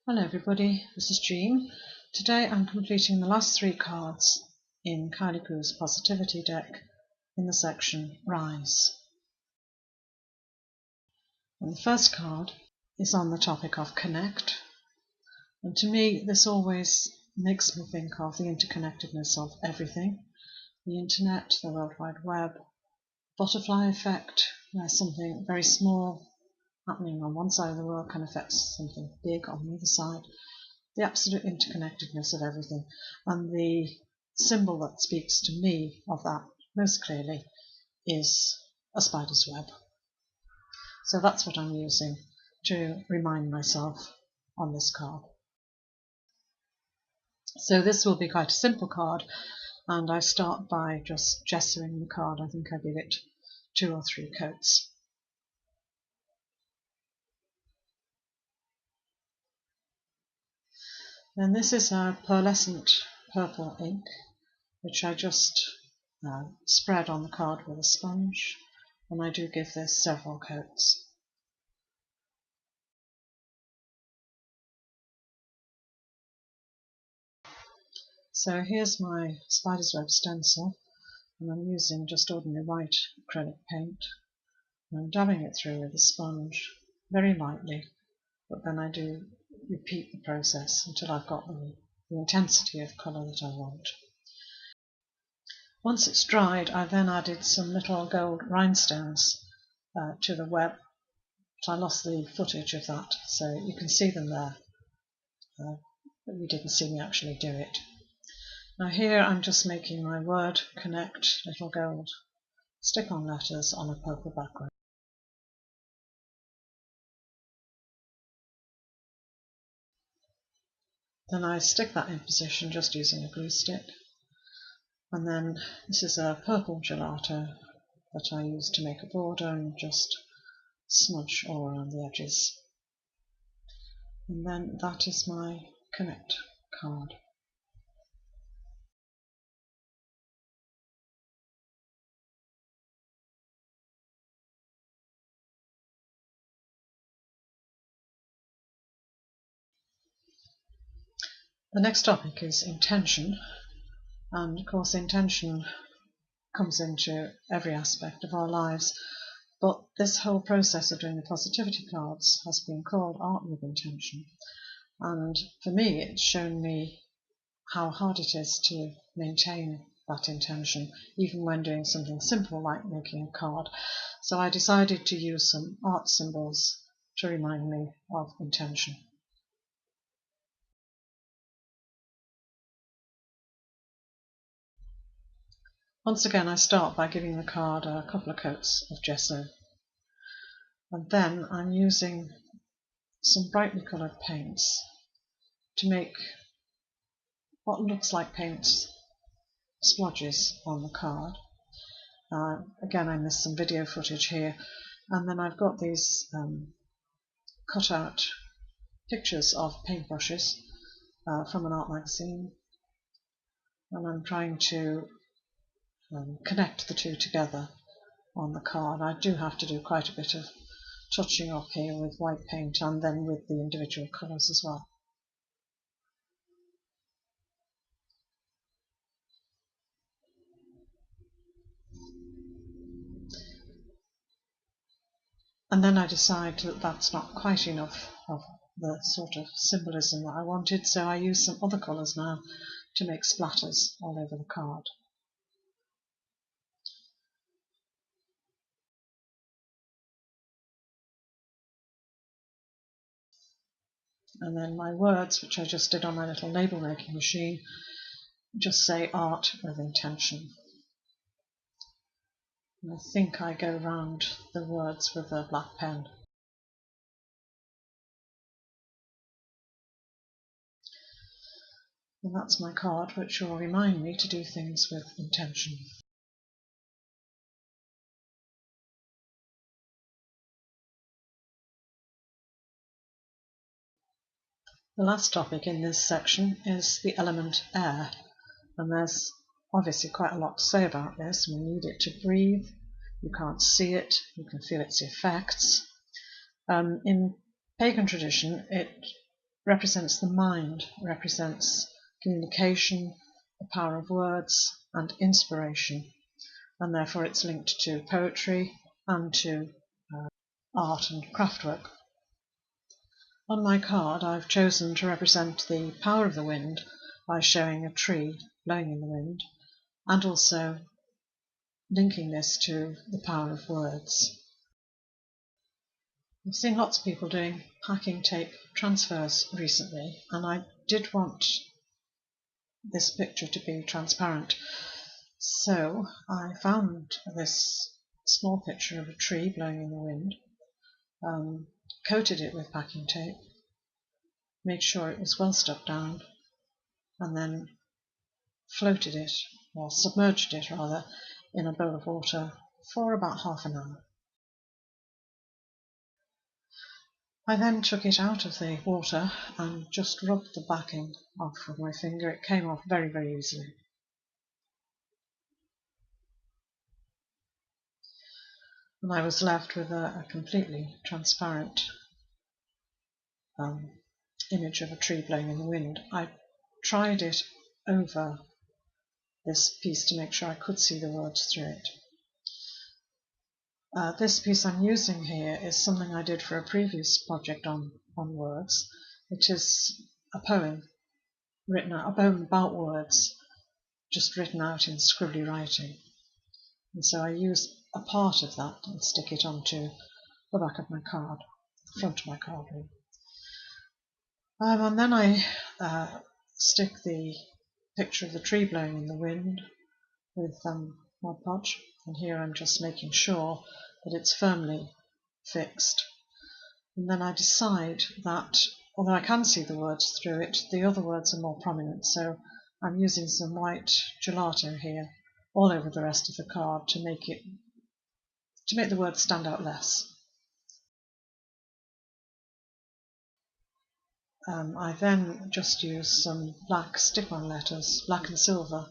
Hello everybody, this is Jean. Today I'm completing the last 3 cards in Kylie Poo's Positivity deck in the section Rise. And the first card is on the topic of connect. And to me this always makes me think of the interconnectedness of everything. The internet, the World Wide Web, butterfly effect, where something very small happening on one side of the world can affect something big on the other side. The absolute interconnectedness of everything, and the symbol that speaks to me of that most clearly is a spider's web. So that's what I'm using to remind myself on this card. So this will be quite a simple card, and I start by just gessoing the card. I think I give it 2 or 3 coats. Then this is a pearlescent purple ink, which I just spread on the card with a sponge, and I do give this several coats. So here's my spider's web stencil, and I'm using just ordinary white acrylic paint. And I'm dabbing it through with a sponge very lightly, but then I do repeat the process until I've got the intensity of colour that I want. Once it's dried, I then added some little gold rhinestones to the web, but I lost the footage of that, so you can see them there, but you didn't see me actually do it. Now here I'm just making my word connect, little gold stick-on letters on a purple background. Then I stick that in position just using a glue stick, and then this is a purple gelato that I use to make a border and just smudge all around the edges. And then that is my connect card. The next topic is intention, and of course intention comes into every aspect of our lives, but this whole process of doing the positivity cards has been called Art with Intention, and for me it's shown me how hard it is to maintain that intention even when doing something simple like making a card. So I decided to use some art symbols to remind me of intention. Once again I start by giving the card a couple of coats of gesso, and then I'm using some brightly coloured paints to make what looks like paint splodges on the card. Again, I missed some video footage here, and then I've got these cut out pictures of paintbrushes from an art magazine, and I'm trying to connect the two together on the card. I do have to do quite a bit of touching up here with white paint and then with the individual colours as well. And then I decide that that's not quite enough of the sort of symbolism that I wanted, so I use some other colours now to make splatters all over the card. And then my words, which I just did on my little label making machine, just say Art with Intention. And I think I go round the words with a black pen. And that's my card, which will remind me to do things with intention. The last topic in this section is the element air, and there's obviously quite a lot to say about this. We need it to breathe. You can't see it, you can feel its effects. In pagan tradition, it represents the mind, represents communication, the power of words, and inspiration, and therefore it's linked to poetry and to art and craftwork. On my card, I've chosen to represent the power of the wind by showing a tree blowing in the wind, and also linking this to the power of words. I've seen lots of people doing packing tape transfers recently, and I did want this picture to be transparent. So I found this small picture of a tree blowing in the wind, coated it with packing tape, made sure it was well stuck down, and then floated it, or submerged it rather, in a bowl of water for about half an hour. I then took it out of the water and just rubbed the backing off with my finger. It came off very, very easily. And I was left with a completely transparent image of a tree blowing in the wind. I tried it over this piece to make sure I could see the words through it. This piece I'm using here is something I did for a previous project on words. It is a poem written out, a poem about words, just written out in scribbly writing. And so I use a part of that and stick it onto the back of my card, the front of my card really. And then I stick the picture of the tree blowing in the wind with Mod Podge, and here I'm just making sure that it's firmly fixed. And then I decide that, although I can see the words through it, the other words are more prominent, so I'm using some white gelato here all over the rest of the card to make the words stand out less. I then just use some black stick-on letters, black and silver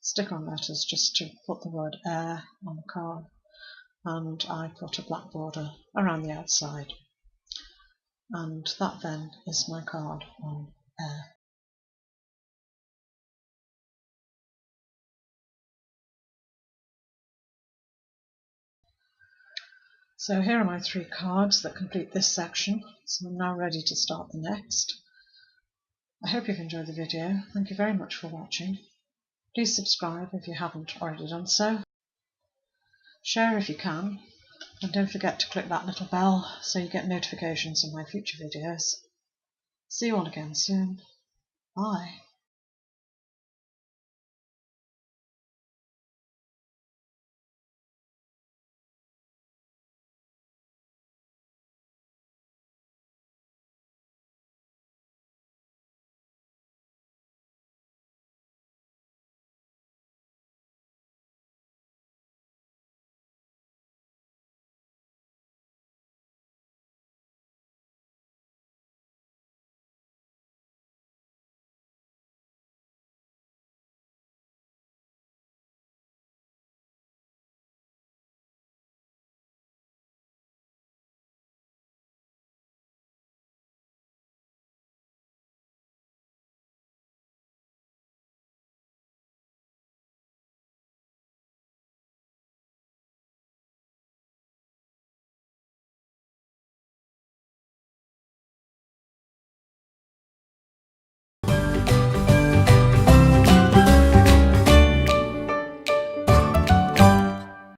stick-on letters, just to put the word air on the card, and I put a black border around the outside, and that then is my card on air. So here are my 3 cards that complete this section, so I'm now ready to start the next. I hope you've enjoyed the video. Thank you very much for watching. Please subscribe if you haven't already done so. Share if you can, and don't forget to click that little bell so you get notifications of my future videos. See you all again soon. Bye.